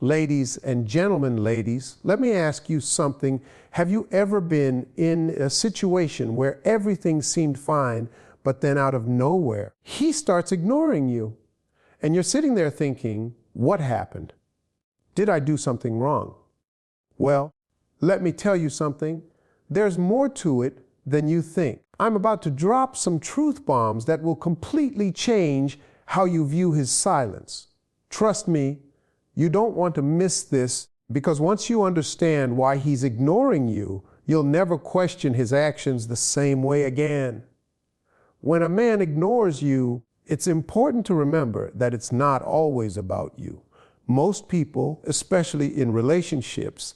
Ladies and gentlemen, ladies, let me ask you something. Have you ever been in a situation where everything seemed fine, but then out of nowhere, he starts ignoring you? And you're sitting there thinking, what happened? Did I do something wrong? Well, let me tell you something. There's more to it than you think. I'm about to drop some truth bombs that will completely change how you view his silence. Trust me, you don't want to miss this, because once you understand why he's ignoring you, you'll never question his actions the same way again. When a man ignores you, it's important to remember that it's not always about you. Most people, especially in relationships,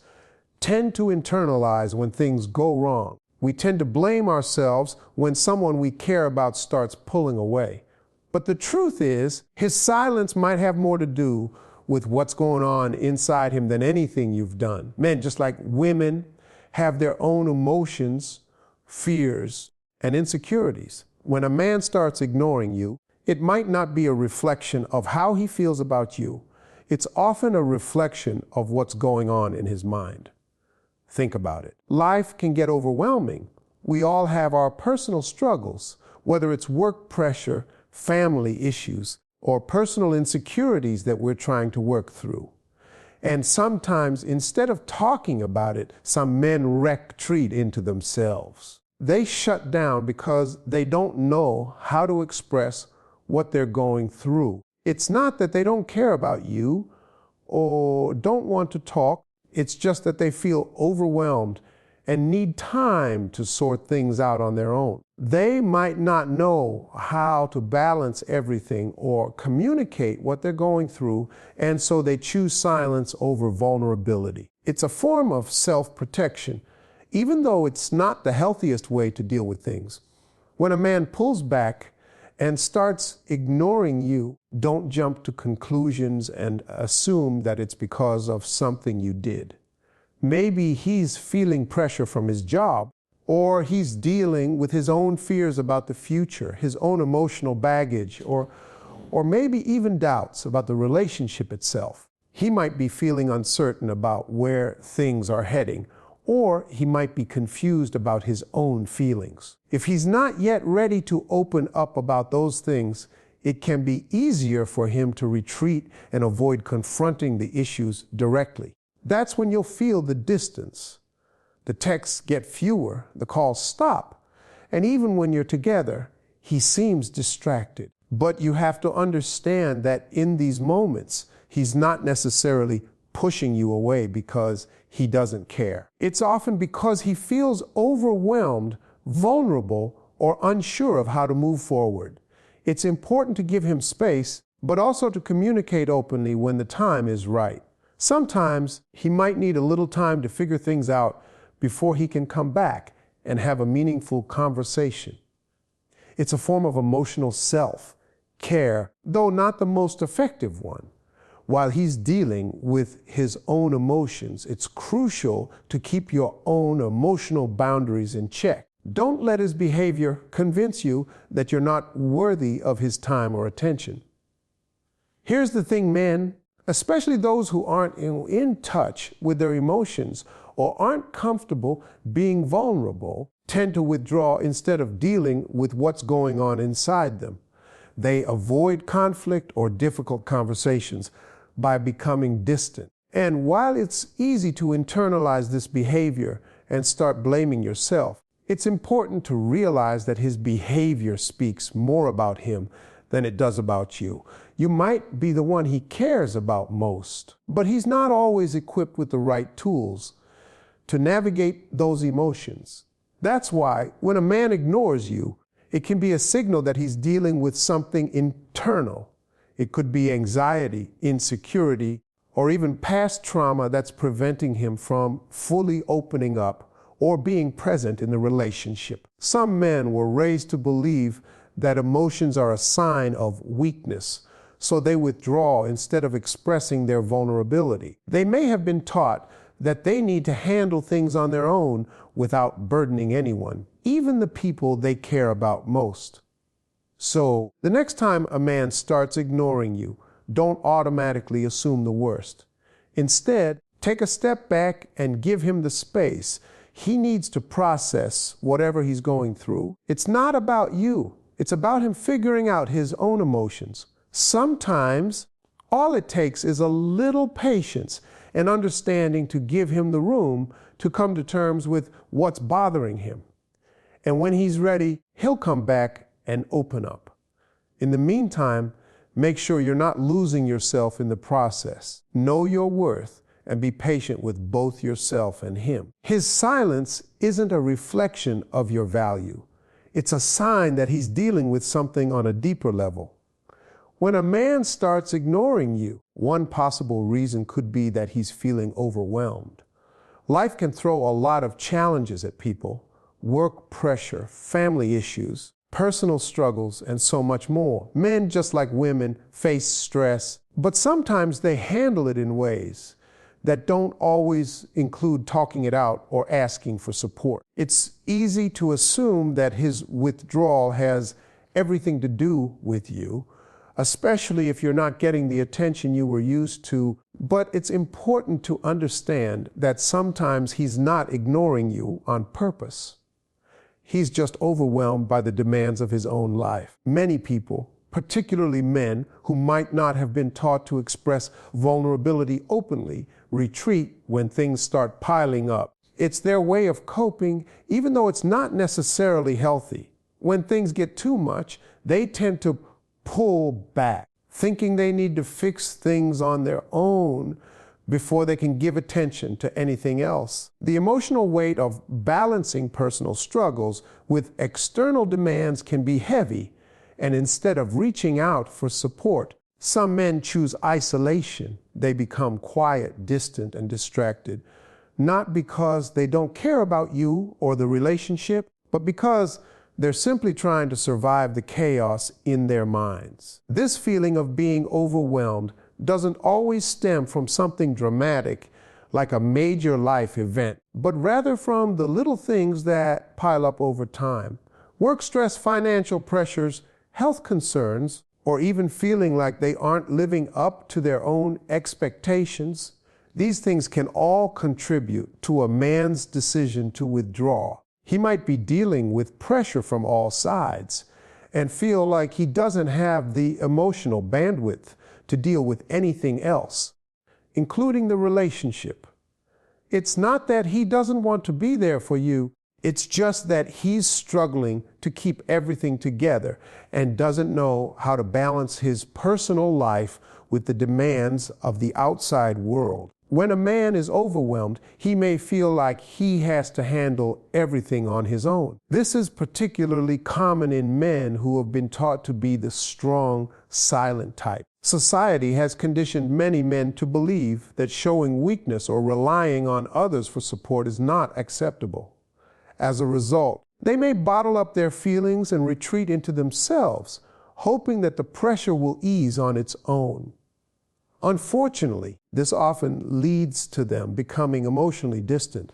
tend to internalize when things go wrong. We tend to blame ourselves when someone we care about starts pulling away. But the truth is, his silence might have more to do with what's going on inside him than anything you've done. Men, just like women, have their own emotions, fears, and insecurities. When a man starts ignoring you, it might not be a reflection of how he feels about you. It's often a reflection of what's going on in his mind. Think about it. Life can get overwhelming. We all have our personal struggles, whether it's work pressure, family issues, or personal insecurities that we're trying to work through. And sometimes, instead of talking about it, some men retreat into themselves. They shut down because they don't know how to express what they're going through. It's not that they don't care about you or don't want to talk. It's just that they feel overwhelmed and need time to sort things out on their own. They might not know how to balance everything or communicate what they're going through, and so they choose silence over vulnerability. It's a form of self-protection, even though it's not the healthiest way to deal with things. When a man pulls back and starts ignoring you, don't jump to conclusions and assume that it's because of something you did. Maybe he's feeling pressure from his job, or he's dealing with his own fears about the future, his own emotional baggage, or maybe even doubts about the relationship itself. He might be feeling uncertain about where things are heading, or he might be confused about his own feelings. If he's not yet ready to open up about those things, it can be easier for him to retreat and avoid confronting the issues directly. That's when you'll feel the distance. The texts get fewer, the calls stop, and even when you're together, he seems distracted. But you have to understand that in these moments, he's not necessarily pushing you away because he doesn't care. It's often because he feels overwhelmed, vulnerable, or unsure of how to move forward. It's important to give him space, but also to communicate openly when the time is right. Sometimes he might need a little time to figure things out before he can come back and have a meaningful conversation. It's a form of emotional self-care, though not the most effective one. While he's dealing with his own emotions, it's crucial to keep your own emotional boundaries in check. Don't let his behavior convince you that you're not worthy of his time or attention. Here's the thing, men, especially those who aren't in touch with their emotions or aren't comfortable being vulnerable, tend to withdraw instead of dealing with what's going on inside them. They avoid conflict or difficult conversations by becoming distant. And while it's easy to internalize this behavior and start blaming yourself, it's important to realize that his behavior speaks more about him than it does about you. You might be the one he cares about most, but he's not always equipped with the right tools to navigate those emotions. That's why when a man ignores you, it can be a signal that he's dealing with something internal. It could be anxiety, insecurity, or even past trauma that's preventing him from fully opening up or being present in the relationship. Some men were raised to believe that emotions are a sign of weakness, so they withdraw instead of expressing their vulnerability. They may have been taught that they need to handle things on their own without burdening anyone, even the people they care about most. So, the next time a man starts ignoring you, don't automatically assume the worst. Instead, take a step back and give him the space. He needs to process whatever he's going through. It's not about you. It's about him figuring out his own emotions. Sometimes all it takes is a little patience and understanding to give him the room to come to terms with what's bothering him. And when he's ready, he'll come back and open up. In the meantime, make sure you're not losing yourself in the process. Know your worth and be patient with both yourself and him. His silence isn't a reflection of your value. It's a sign that he's dealing with something on a deeper level. When a man starts ignoring you, one possible reason could be that he's feeling overwhelmed. Life can throw a lot of challenges at people: work pressure, family issues, personal struggles, and so much more. Men, just like women, face stress, but sometimes they handle it in ways that don't always include talking it out or asking for support. It's easy to assume that his withdrawal has everything to do with you, especially if you're not getting the attention you were used to. But it's important to understand that sometimes he's not ignoring you on purpose. He's just overwhelmed by the demands of his own life. Many people, particularly men who might not have been taught to express vulnerability openly, retreat when things start piling up. It's their way of coping, even though it's not necessarily healthy. When things get too much, they tend to pull back, thinking they need to fix things on their own before they can give attention to anything else. The emotional weight of balancing personal struggles with external demands can be heavy, and instead of reaching out for support, some men choose isolation. They become quiet, distant, and distracted, not because they don't care about you or the relationship, but because they're simply trying to survive the chaos in their minds. This feeling of being overwhelmed doesn't always stem from something dramatic, like a major life event, but rather from the little things that pile up over time. Work stress, financial pressures, health concerns, or even feeling like they aren't living up to their own expectations. These things can all contribute to a man's decision to withdraw. He might be dealing with pressure from all sides and feel like he doesn't have the emotional bandwidth to deal with anything else, including the relationship. It's not that he doesn't want to be there for you. It's just that he's struggling to keep everything together and doesn't know how to balance his personal life with the demands of the outside world. When a man is overwhelmed, he may feel like he has to handle everything on his own. This is particularly common in men who have been taught to be the strong, silent type. Society has conditioned many men to believe that showing weakness or relying on others for support is not acceptable. As a result, they may bottle up their feelings and retreat into themselves, hoping that the pressure will ease on its own. Unfortunately, this often leads to them becoming emotionally distant.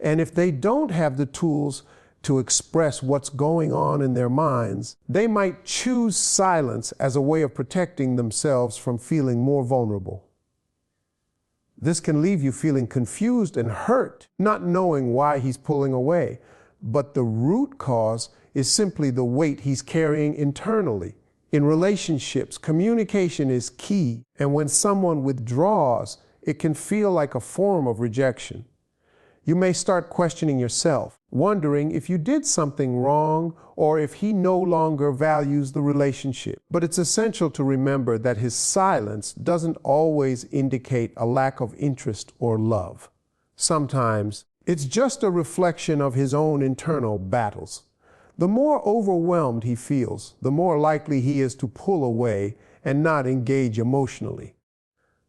And if they don't have the tools to express what's going on in their minds, they might choose silence as a way of protecting themselves from feeling more vulnerable. This can leave you feeling confused and hurt, not knowing why he's pulling away. But the root cause is simply the weight he's carrying internally. In relationships, communication is key, and when someone withdraws, it can feel like a form of rejection. You may start questioning yourself, wondering if you did something wrong or if he no longer values the relationship. But it's essential to remember that his silence doesn't always indicate a lack of interest or love. Sometimes it's just a reflection of his own internal battles. The more overwhelmed he feels, the more likely he is to pull away and not engage emotionally.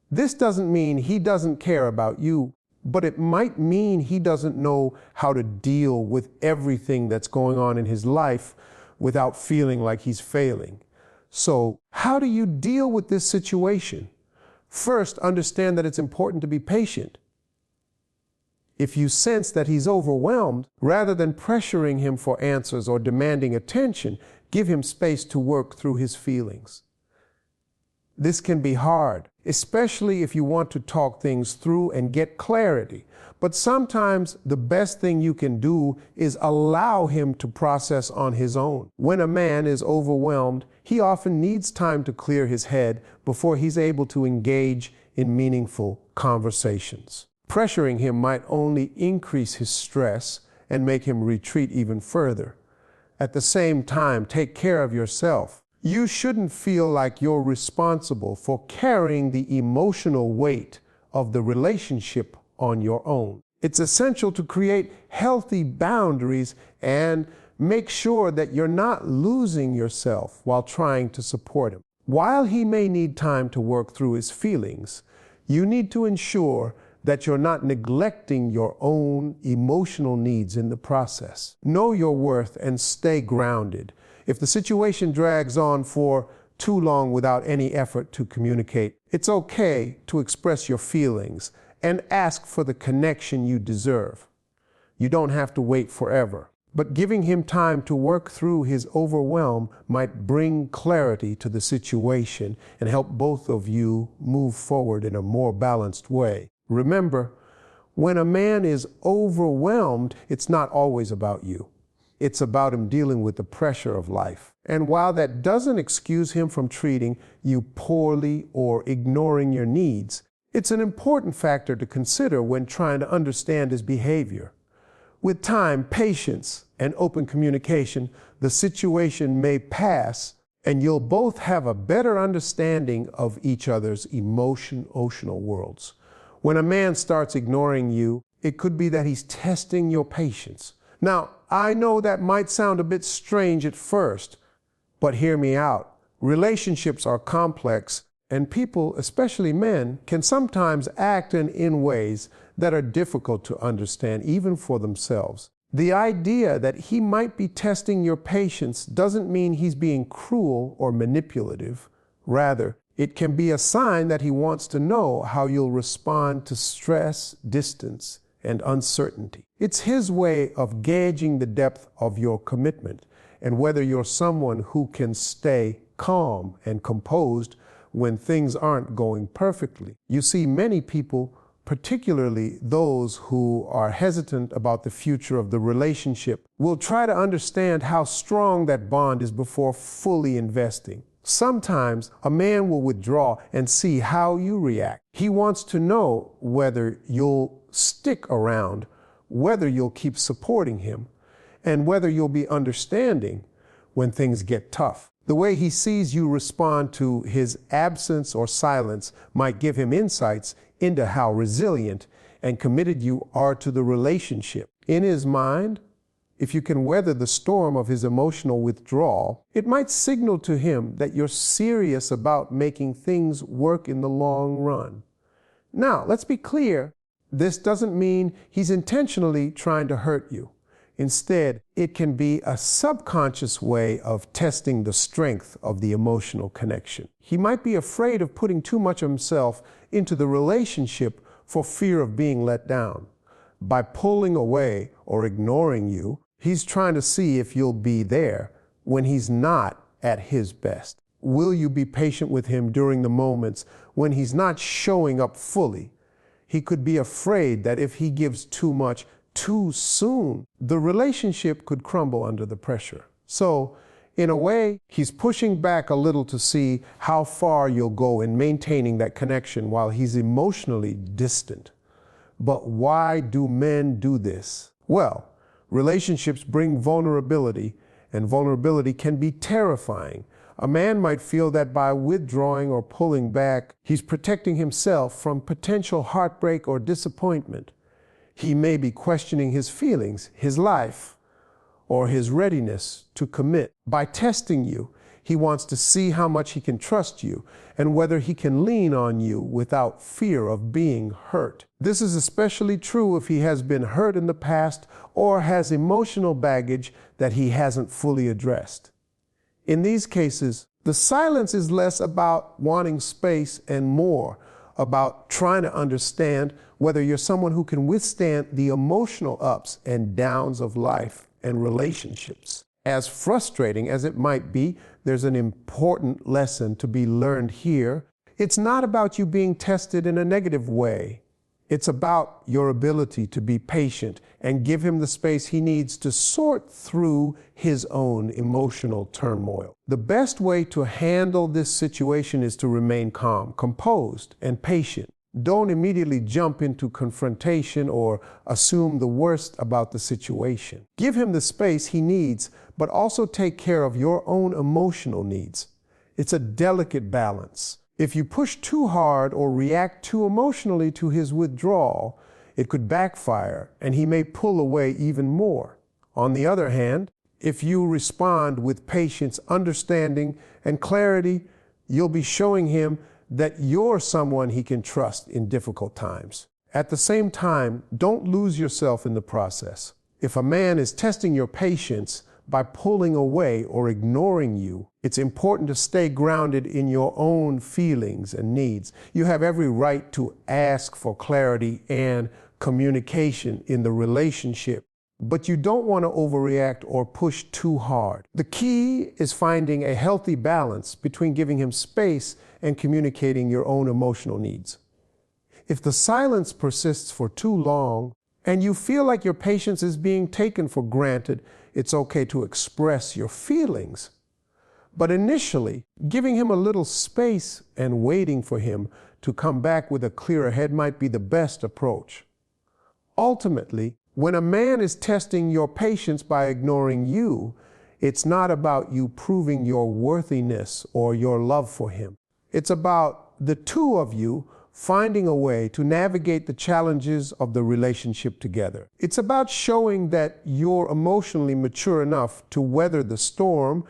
This doesn't mean he doesn't care about you, but it might mean he doesn't know how to deal with everything that's going on in his life without feeling like he's failing. So, how do you deal with this situation? First, understand that it's important to be patient. If you sense that he's overwhelmed, rather than pressuring him for answers or demanding attention, give him space to work through his feelings. This can be hard, especially if you want to talk things through and get clarity. But sometimes the best thing you can do is allow him to process on his own. When a man is overwhelmed, he often needs time to clear his head before he's able to engage in meaningful conversations. Pressuring him might only increase his stress and make him retreat even further. At the same time, take care of yourself. You shouldn't feel like you're responsible for carrying the emotional weight of the relationship on your own. It's essential to create healthy boundaries and make sure that you're not losing yourself while trying to support him. While he may need time to work through his feelings, you need to ensure that you're not neglecting your own emotional needs in the process. Know your worth and stay grounded. If the situation drags on for too long without any effort to communicate, it's okay to express your feelings and ask for the connection you deserve. You don't have to wait forever. But giving him time to work through his overwhelm might bring clarity to the situation and help both of you move forward in a more balanced way. Remember, when a man is overwhelmed, it's not always about you. It's about him dealing with the pressure of life. And while that doesn't excuse him from treating you poorly or ignoring your needs, it's an important factor to consider when trying to understand his behavior. With time, patience, and open communication, the situation may pass and you'll both have a better understanding of each other's emotional worlds. When a man starts ignoring you, it could be that he's testing your patience. Now, I know that might sound a bit strange at first, but hear me out. Relationships are complex, and people, especially men, can sometimes act in ways that are difficult to understand, even for themselves. The idea that he might be testing your patience doesn't mean he's being cruel or manipulative. Rather, it can be a sign that he wants to know how you'll respond to stress, distance, and uncertainty. It's his way of gauging the depth of your commitment and whether you're someone who can stay calm and composed when things aren't going perfectly. You see, many people, particularly those who are hesitant about the future of the relationship, will try to understand how strong that bond is before fully investing. Sometimes a man will withdraw and see how you react. He wants to know whether you'll stick around, whether you'll keep supporting him, and whether you'll be understanding when things get tough. The way he sees you respond to his absence or silence might give him insights into how resilient and committed you are to the relationship. In his mind, if you can weather the storm of his emotional withdrawal, it might signal to him that you're serious about making things work in the long run. Now, let's be clear, this doesn't mean he's intentionally trying to hurt you. Instead, it can be a subconscious way of testing the strength of the emotional connection. He might be afraid of putting too much of himself into the relationship for fear of being let down. By pulling away or ignoring you, he's trying to see if you'll be there when he's not at his best. Will you be patient with him during the moments when he's not showing up fully? He could be afraid that if he gives too much too soon, the relationship could crumble under the pressure. So, in a way, he's pushing back a little to see how far you'll go in maintaining that connection while he's emotionally distant. But why do men do this? Well, relationships bring vulnerability, and vulnerability can be terrifying. A man might feel that by withdrawing or pulling back, he's protecting himself from potential heartbreak or disappointment. He may be questioning his feelings, his life, or his readiness to commit. By testing you, he wants to see how much he can trust you and whether he can lean on you without fear of being hurt. This is especially true if he has been hurt in the past or has emotional baggage that he hasn't fully addressed. In these cases, the silence is less about wanting space and more about trying to understand whether you're someone who can withstand the emotional ups and downs of life and relationships. As frustrating as it might be, There's an important lesson to be learned here. It's not about you being tested in a negative way. It's about your ability to be patient and give him the space he needs to sort through his own emotional turmoil. The best way to handle this situation is to remain calm, composed, and patient. Don't immediately jump into confrontation or assume the worst about the situation. Give him the space he needs, but also take care of your own emotional needs. It's a delicate balance. If you push too hard or react too emotionally to his withdrawal, it could backfire and he may pull away even more. On the other hand, if you respond with patience, understanding, and clarity, you'll be showing him that you're someone he can trust in difficult times. At the same time, don't lose yourself in the process. If a man is testing your patience by pulling away or ignoring you, it's important to stay grounded in your own feelings and needs. You have every right to ask for clarity and communication in the relationship, but you don't want to overreact or push too hard. The key is finding a healthy balance between giving him space and communicating your own emotional needs. If the silence persists for too long and you feel like your patience is being taken for granted, it's okay to express your feelings. But initially, giving him a little space and waiting for him to come back with a clearer head might be the best approach. Ultimately, when a man is testing your patience by ignoring you, it's not about you proving your worthiness or your love for him. It's about the two of you finding a way to navigate the challenges of the relationship together. It's about showing that you're emotionally mature enough to weather the storm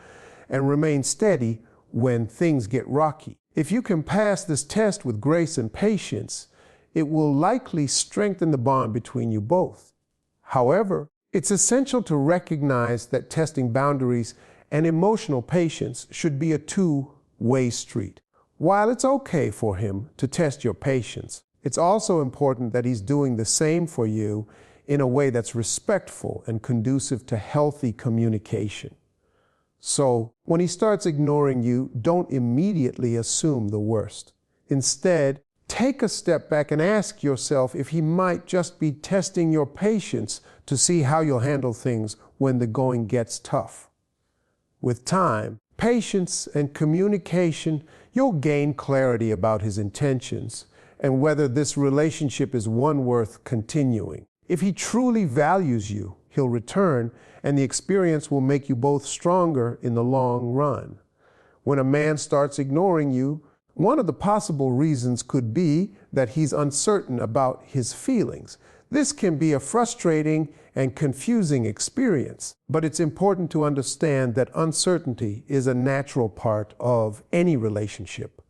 and remain steady when things get rocky. If you can pass this test with grace and patience, it will likely strengthen the bond between you both. However, it's essential to recognize that testing boundaries and emotional patience should be a two-way street. While it's okay for him to test your patience, it's also important that he's doing the same for you in a way that's respectful and conducive to healthy communication. So, when he starts ignoring you, don't immediately assume the worst. Instead, take a step back and ask yourself if he might just be testing your patience to see how you'll handle things when the going gets tough. With time, patience, and communication, you'll gain clarity about his intentions and whether this relationship is one worth continuing. If he truly values you, he'll return, and the experience will make you both stronger in the long run. When a man starts ignoring you, one of the possible reasons could be that he's uncertain about his feelings. This can be a frustrating and confusing experience, but it's important to understand that uncertainty is a natural part of any relationship.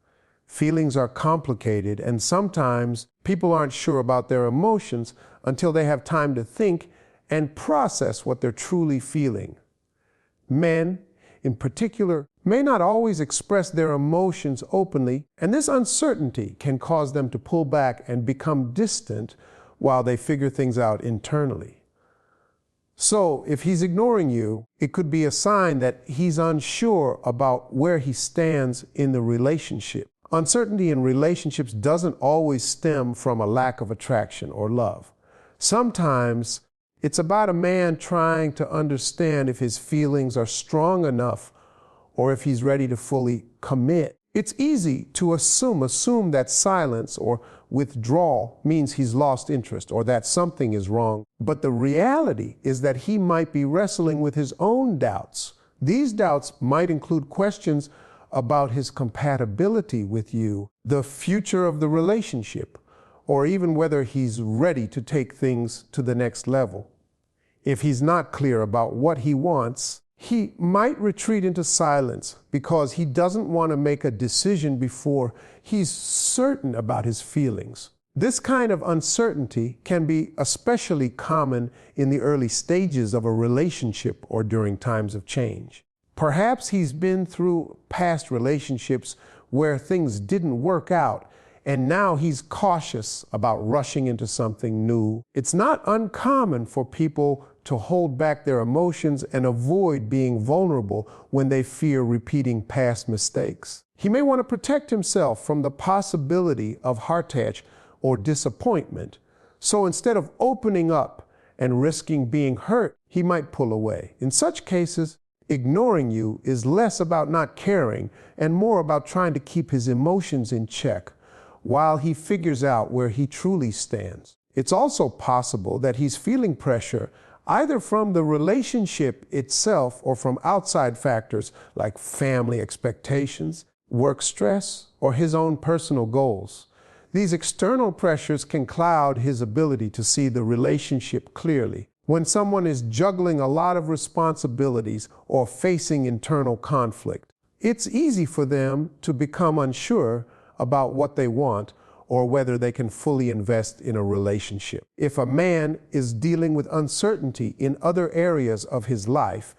Feelings are complicated, and sometimes people aren't sure about their emotions until they have time to think and process what they're truly feeling. Men, in particular, may not always express their emotions openly, and this uncertainty can cause them to pull back and become distant while they figure things out internally. So, if he's ignoring you, it could be a sign that he's unsure about where he stands in the relationship. Uncertainty in relationships doesn't always stem from a lack of attraction or love. Sometimes it's about a man trying to understand if his feelings are strong enough or if he's ready to fully commit. It's easy to assume that silence or withdrawal means he's lost interest or that something is wrong. But the reality is that he might be wrestling with his own doubts. These doubts might include questions about his compatibility with you, the future of the relationship, or even whether he's ready to take things to the next level. If he's not clear about what he wants, he might retreat into silence because he doesn't want to make a decision before he's certain about his feelings. This kind of uncertainty can be especially common in the early stages of a relationship or during times of change. Perhaps he's been through past relationships where things didn't work out, and now he's cautious about rushing into something new. It's not uncommon for people to hold back their emotions and avoid being vulnerable when they fear repeating past mistakes. He may want to protect himself from the possibility of heartache or disappointment. So instead of opening up and risking being hurt, he might pull away. In such cases, ignoring you is less about not caring and more about trying to keep his emotions in check while he figures out where he truly stands. It's also possible that he's feeling pressure either from the relationship itself or from outside factors like family expectations, work stress, or his own personal goals. These external pressures can cloud his ability to see the relationship clearly. When someone is juggling a lot of responsibilities or facing internal conflict, it's easy for them to become unsure about what they want or whether they can fully invest in a relationship. If a man is dealing with uncertainty in other areas of his life,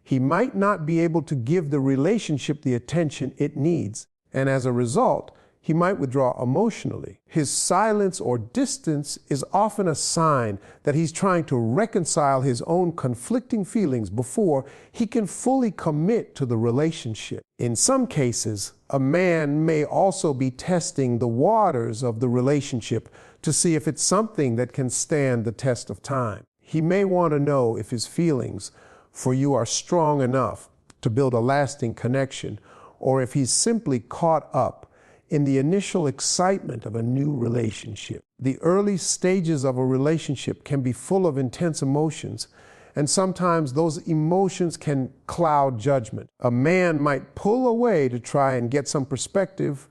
he might not be able to give the relationship the attention it needs, and as a result, he might withdraw emotionally. His silence or distance is often a sign that he's trying to reconcile his own conflicting feelings before he can fully commit to the relationship. In some cases, a man may also be testing the waters of the relationship to see if it's something that can stand the test of time. He may want to know if his feelings for you are strong enough to build a lasting connection, or if he's simply caught up in the initial excitement of a new relationship. The early stages of a relationship can be full of intense emotions, and sometimes those emotions can cloud judgment. A man might pull away to try and get some perspective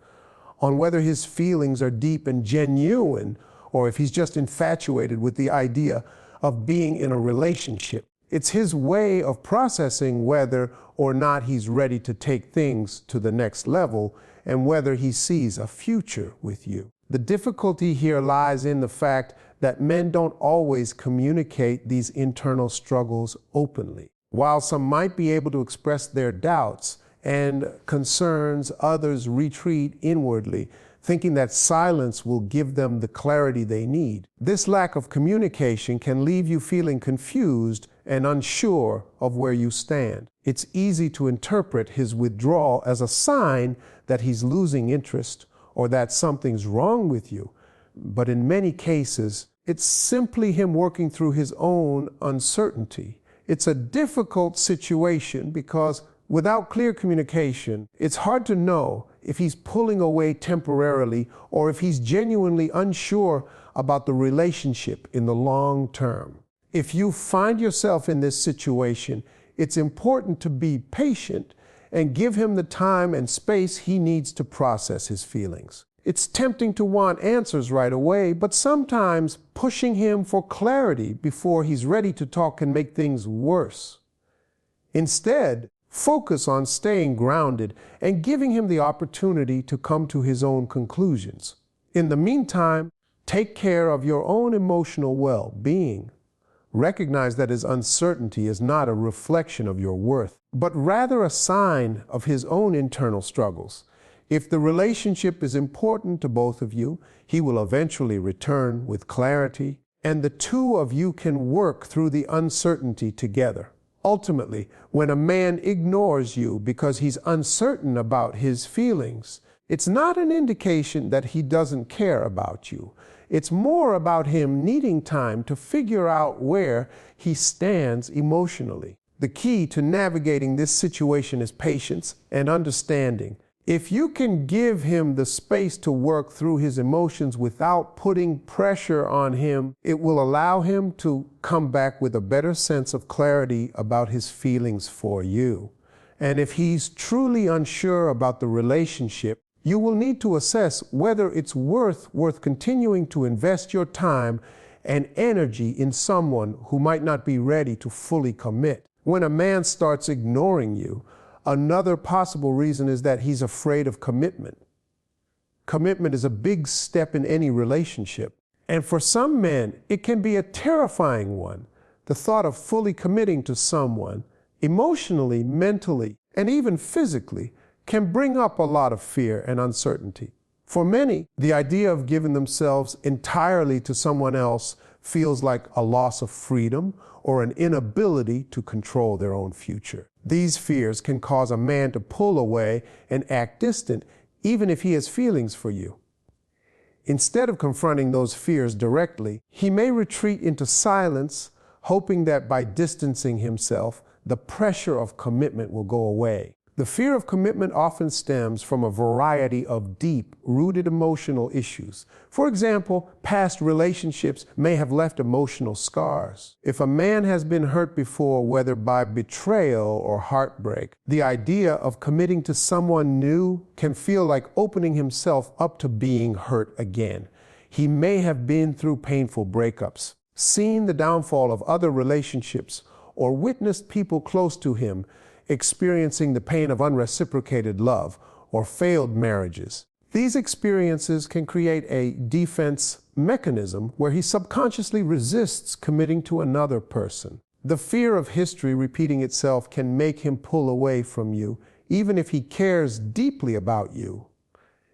on whether his feelings are deep and genuine, or if he's just infatuated with the idea of being in a relationship. It's his way of processing whether or not he's ready to take things to the next level and whether he sees a future with you. The difficulty here lies in the fact that men don't always communicate these internal struggles openly. While some might be able to express their doubts and concerns, others retreat inwardly, thinking that silence will give them the clarity they need. This lack of communication can leave you feeling confused and unsure of where you stand. It's easy to interpret his withdrawal as a sign that he's losing interest or that something's wrong with you. But in many cases, it's simply him working through his own uncertainty. It's a difficult situation because without clear communication, it's hard to know if he's pulling away temporarily or if he's genuinely unsure about the relationship in the long term. If you find yourself in this situation, it's important to be patient and give him the time and space he needs to process his feelings. It's tempting to want answers right away, but sometimes pushing him for clarity before he's ready to talk can make things worse. Instead, focus on staying grounded and giving him the opportunity to come to his own conclusions. In the meantime, take care of your own emotional well-being. Recognize that his uncertainty is not a reflection of your worth, but rather a sign of his own internal struggles. If the relationship is important to both of you, he will eventually return with clarity, and the two of you can work through the uncertainty together. Ultimately, when a man ignores you because he's uncertain about his feelings, it's not an indication that he doesn't care about you. It's more about him needing time to figure out where he stands emotionally. The key to navigating this situation is patience and understanding. If you can give him the space to work through his emotions without putting pressure on him, it will allow him to come back with a better sense of clarity about his feelings for you. And if he's truly unsure about the relationship, you will need to assess whether it's worth continuing to invest your time and energy in someone who might not be ready to fully commit. When a man starts ignoring you, another possible reason is that he's afraid of commitment. Commitment is a big step in any relationship. And for some men, it can be a terrifying one. The thought of fully committing to someone, emotionally, mentally, and even physically, can bring up a lot of fear and uncertainty. For many, the idea of giving themselves entirely to someone else feels like a loss of freedom or an inability to control their own future. These fears can cause a man to pull away and act distant, even if he has feelings for you. Instead of confronting those fears directly, he may retreat into silence, hoping that by distancing himself, the pressure of commitment will go away. The fear of commitment often stems from a variety of deep-rooted emotional issues. For example, past relationships may have left emotional scars. If a man has been hurt before, whether by betrayal or heartbreak, the idea of committing to someone new can feel like opening himself up to being hurt again. He may have been through painful breakups, seen the downfall of other relationships, or witnessed people close to him experiencing the pain of unreciprocated love or failed marriages. These experiences can create a defense mechanism where he subconsciously resists committing to another person. The fear of history repeating itself can make him pull away from you, even if he cares deeply about you.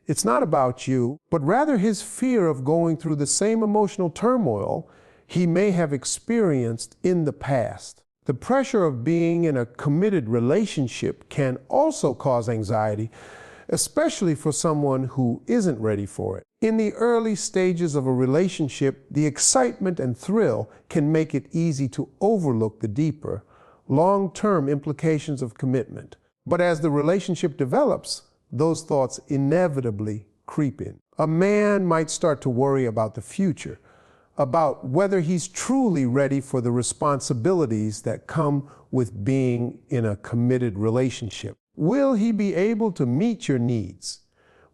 It's not about you, but rather his fear of going through the same emotional turmoil he may have experienced in the past. The pressure of being in a committed relationship can also cause anxiety, especially for someone who isn't ready for it. In the early stages of a relationship, the excitement and thrill can make it easy to overlook the deeper, long-term implications of commitment. But as the relationship develops, those thoughts inevitably creep in. A man might start to worry about the future, about whether he's truly ready for the responsibilities that come with being in a committed relationship. Will he be able to meet your needs?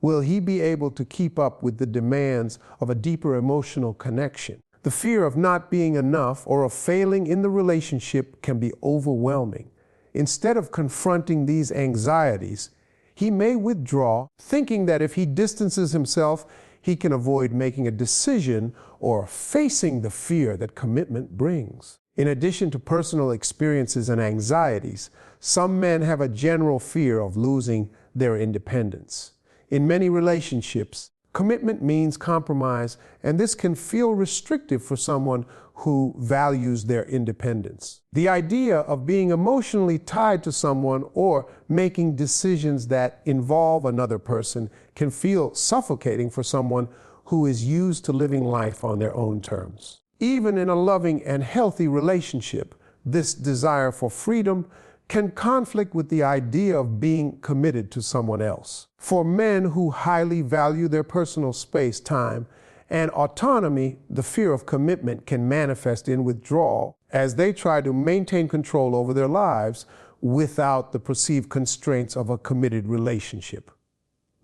Will he be able to keep up with the demands of a deeper emotional connection? The fear of not being enough or of failing in the relationship can be overwhelming. Instead of confronting these anxieties, he may withdraw, thinking that if he distances himself, he can avoid making a decision or facing the fear that commitment brings. In addition to personal experiences and anxieties, some men have a general fear of losing their independence. In many relationships, commitment means compromise, and this can feel restrictive for someone who values their independence. The idea of being emotionally tied to someone or making decisions that involve another person can feel suffocating for someone who is used to living life on their own terms. Even in a loving and healthy relationship, this desire for freedom can conflict with the idea of being committed to someone else. For men who highly value their personal space, time, and autonomy, the fear of commitment can manifest in withdrawal as they try to maintain control over their lives without the perceived constraints of a committed relationship.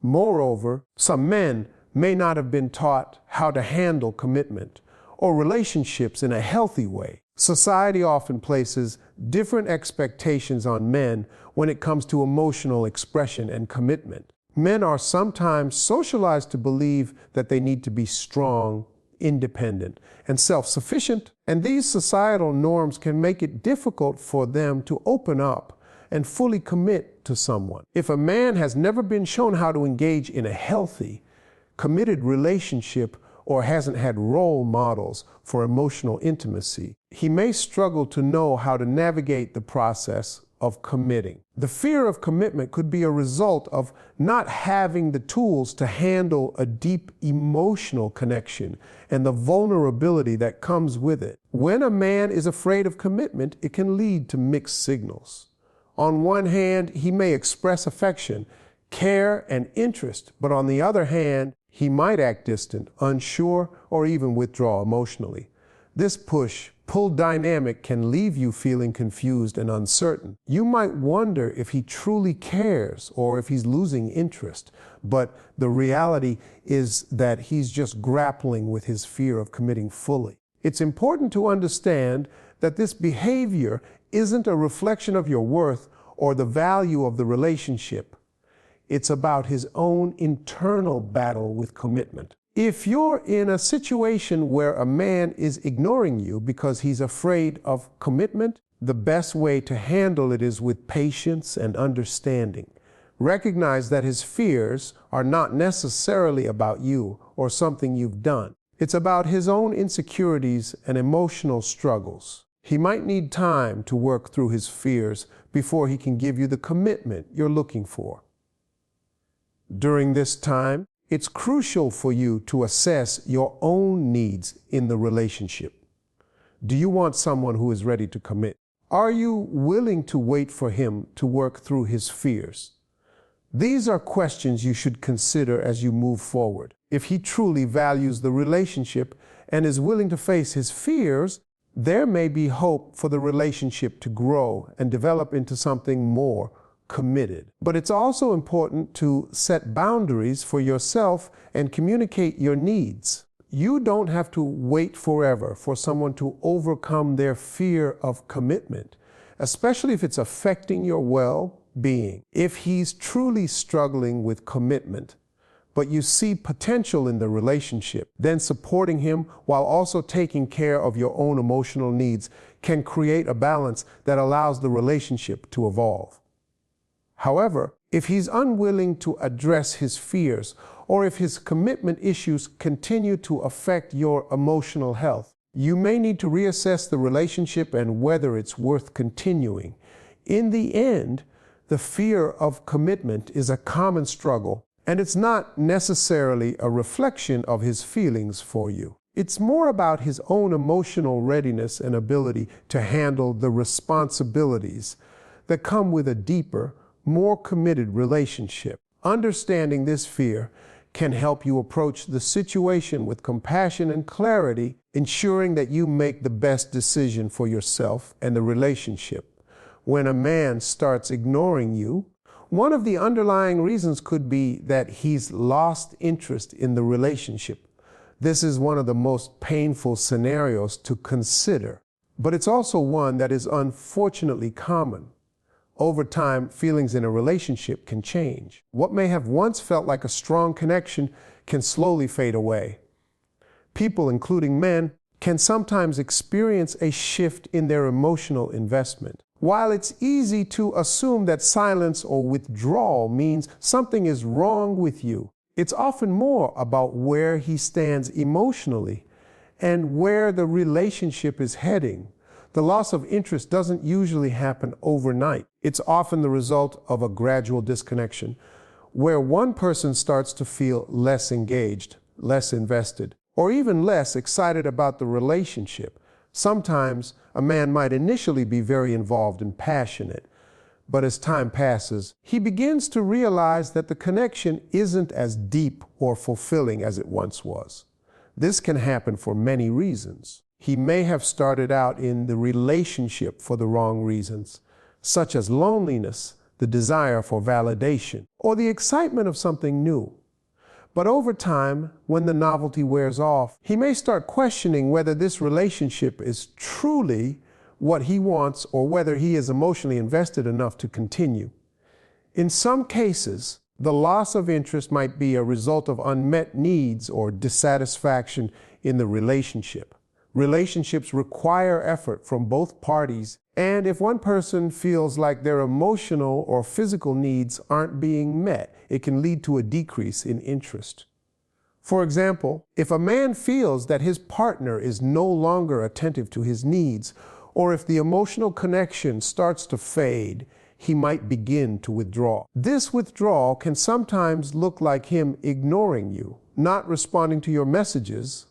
Moreover, some men may not have been taught how to handle commitment or relationships in a healthy way. Society often places different expectations on men when it comes to emotional expression and commitment. Men are sometimes socialized to believe that they need to be strong, independent, and self-sufficient, and these societal norms can make it difficult for them to open up and fully commit to someone. If a man has never been shown how to engage in a healthy, committed relationship or hasn't had role models for emotional intimacy, he may struggle to know how to navigate the process of committing. The fear of commitment could be a result of not having the tools to handle a deep emotional connection and the vulnerability that comes with it. When a man is afraid of commitment, it can lead to mixed signals. On one hand, he may express affection, care, and interest, but on the other hand, he might act distant, unsure, or even withdraw emotionally. This push-pull dynamic can leave you feeling confused and uncertain. You might wonder if he truly cares or if he's losing interest, but the reality is that he's just grappling with his fear of committing fully. It's important to understand that this behavior isn't a reflection of your worth or the value of the relationship. It's about his own internal battle with commitment. If you're in a situation where a man is ignoring you because he's afraid of commitment, the best way to handle it is with patience and understanding. Recognize that his fears are not necessarily about you or something you've done. It's about his own insecurities and emotional struggles. He might need time to work through his fears before he can give you the commitment you're looking for. During this time, it's crucial for you to assess your own needs in the relationship. Do you want someone who is ready to commit? Are you willing to wait for him to work through his fears? These are questions you should consider as you move forward. If he truly values the relationship and is willing to face his fears, there may be hope for the relationship to grow and develop into something more committed. But it's also important to set boundaries for yourself and communicate your needs. You don't have to wait forever for someone to overcome their fear of commitment, especially if it's affecting your well-being. If he's truly struggling with commitment, but you see potential in the relationship, then supporting him while also taking care of your own emotional needs can create a balance that allows the relationship to evolve. However, if he's unwilling to address his fears, or if his commitment issues continue to affect your emotional health, you may need to reassess the relationship and whether it's worth continuing. In the end, the fear of commitment is a common struggle, and it's not necessarily a reflection of his feelings for you. It's more about his own emotional readiness and ability to handle the responsibilities that come with a deeper, more committed relationship. Understanding this fear can help you approach the situation with compassion and clarity, ensuring that you make the best decision for yourself and the relationship. When a man starts ignoring you, one of the underlying reasons could be that he's lost interest in the relationship. This is one of the most painful scenarios to consider, but it's also one that is unfortunately common. Over time, feelings in a relationship can change. What may have once felt like a strong connection can slowly fade away. People, including men, can sometimes experience a shift in their emotional investment. While it's easy to assume that silence or withdrawal means something is wrong with you, it's often more about where he stands emotionally and where the relationship is heading. The loss of interest doesn't usually happen overnight. It's often the result of a gradual disconnection, where one person starts to feel less engaged, less invested, or even less excited about the relationship. Sometimes a man might initially be very involved and passionate, but as time passes, he begins to realize that the connection isn't as deep or fulfilling as it once was. This can happen for many reasons. He may have started out in the relationship for the wrong reasons, such as loneliness, the desire for validation, or the excitement of something new. But over time, when the novelty wears off, he may start questioning whether this relationship is truly what he wants or whether he is emotionally invested enough to continue. In some cases, the loss of interest might be a result of unmet needs or dissatisfaction in the relationship. Relationships require effort from both parties, and if one person feels like their emotional or physical needs aren't being met, it can lead to a decrease in interest. For example, if a man feels that his partner is no longer attentive to his needs, or if the emotional connection starts to fade, he might begin to withdraw. This withdrawal can sometimes look like him ignoring you, not responding to your messages,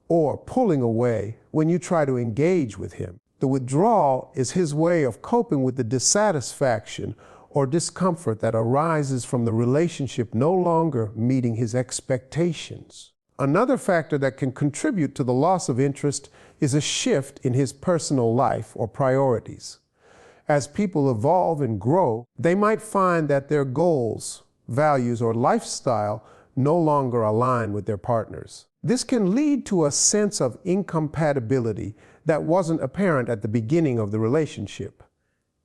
or pulling away when you try to engage with him. The withdrawal is his way of coping with the dissatisfaction or discomfort that arises from the relationship no longer meeting his expectations. Another factor that can contribute to the loss of interest is a shift in his personal life or priorities. As people evolve and grow, they might find that their goals, values, or lifestyle no longer align with their partners. This can lead to a sense of incompatibility that wasn't apparent at the beginning of the relationship.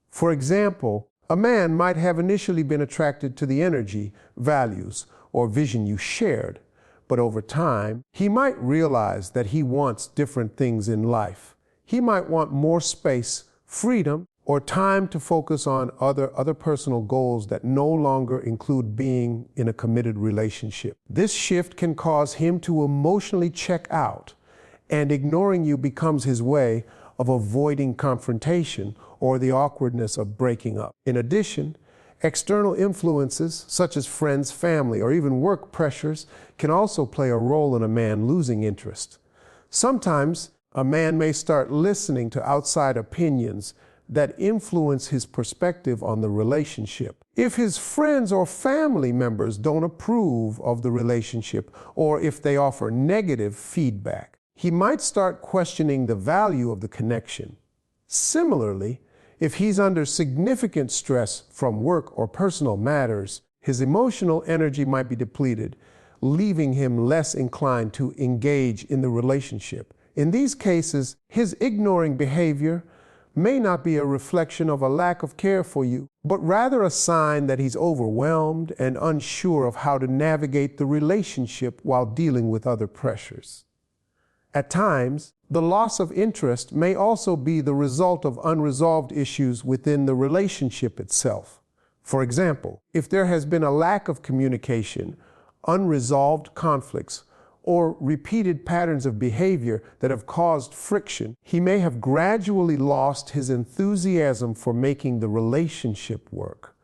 For example, a man might have initially been attracted to the energy, values, or vision you shared, but over time, he might realize that he wants different things in life. He might want more space, freedom, or time to focus on other personal goals that no longer include being in a committed relationship. This shift can cause him to emotionally check out, and ignoring you becomes his way of avoiding confrontation or the awkwardness of breaking up. In addition, external influences such as friends, family, or even work pressures can also play a role in a man losing interest. Sometimes a man may start listening to outside opinions that influence his perspective on the relationship. If his friends or family members don't approve of the relationship, or if they offer negative feedback, he might start questioning the value of the connection. Similarly, if he's under significant stress from work or personal matters, his emotional energy might be depleted, leaving him less inclined to engage in the relationship. In these cases, his ignoring behavior may not be a reflection of a lack of care for you, but rather a sign that he's overwhelmed and unsure of how to navigate the relationship while dealing with other pressures. At times, the loss of interest may also be the result of unresolved issues within the relationship itself. For example, if there has been a lack of communication, unresolved conflicts, or repeated patterns of behavior that have caused friction, he may have gradually lost his enthusiasm for making the relationship work.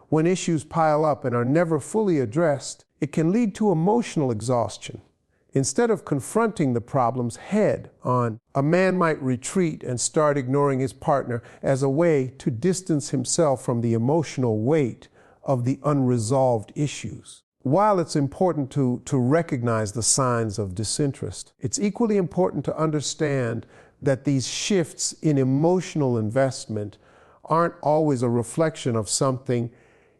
When issues pile up and are never fully addressed, it can lead to emotional exhaustion. Instead of confronting the problems head on, a man might retreat and start ignoring his partner as a way to distance himself from the emotional weight of the unresolved issues. While it's important to recognize the signs of disinterest, it's equally important to understand that these shifts in emotional investment aren't always a reflection of something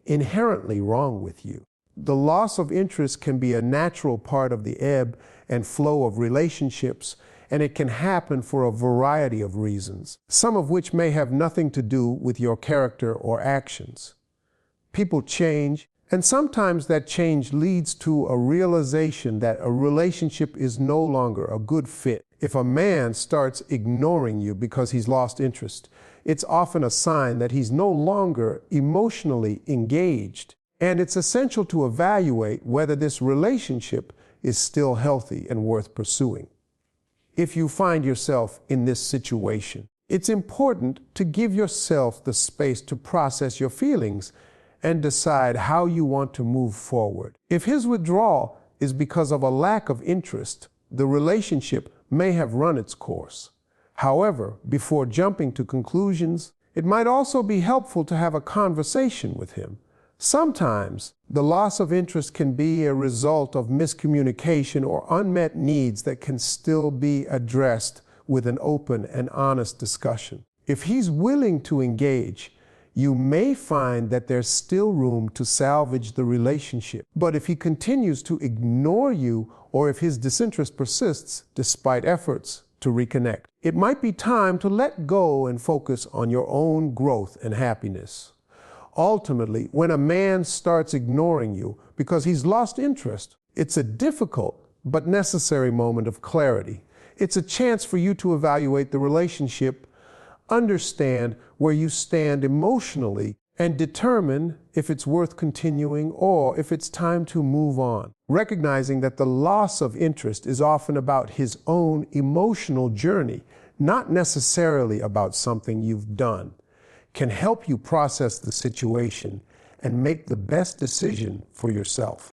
inherently wrong with you. The loss of interest can be a natural part of the ebb and flow of relationships, and it can happen for a variety of reasons, some of which may have nothing to do with your character or actions. People change, and sometimes that change leads to a realization that a relationship is no longer a good fit. If a man starts ignoring you because he's lost interest, it's often a sign that he's no longer emotionally engaged. And it's essential to evaluate whether this relationship is still healthy and worth pursuing. If you find yourself in this situation, it's important to give yourself the space to process your feelings and decide how you want to move forward. If his withdrawal is because of a lack of interest, the relationship may have run its course. However, before jumping to conclusions, it might also be helpful to have a conversation with him. Sometimes, the loss of interest can be a result of miscommunication or unmet needs that can still be addressed with an open and honest discussion. If he's willing to engage, you may find that there's still room to salvage the relationship. But if he continues to ignore you, or if his disinterest persists despite efforts to reconnect, it might be time to let go and focus on your own growth and happiness. Ultimately, when a man starts ignoring you because he's lost interest, it's a difficult but necessary moment of clarity. It's a chance for you to evaluate the relationship, understand where you stand emotionally, and determine if it's worth continuing or if it's time to move on. Recognizing that the loss of interest is often about his own emotional journey, not necessarily about something you've done, can help you process the situation and make the best decision for yourself.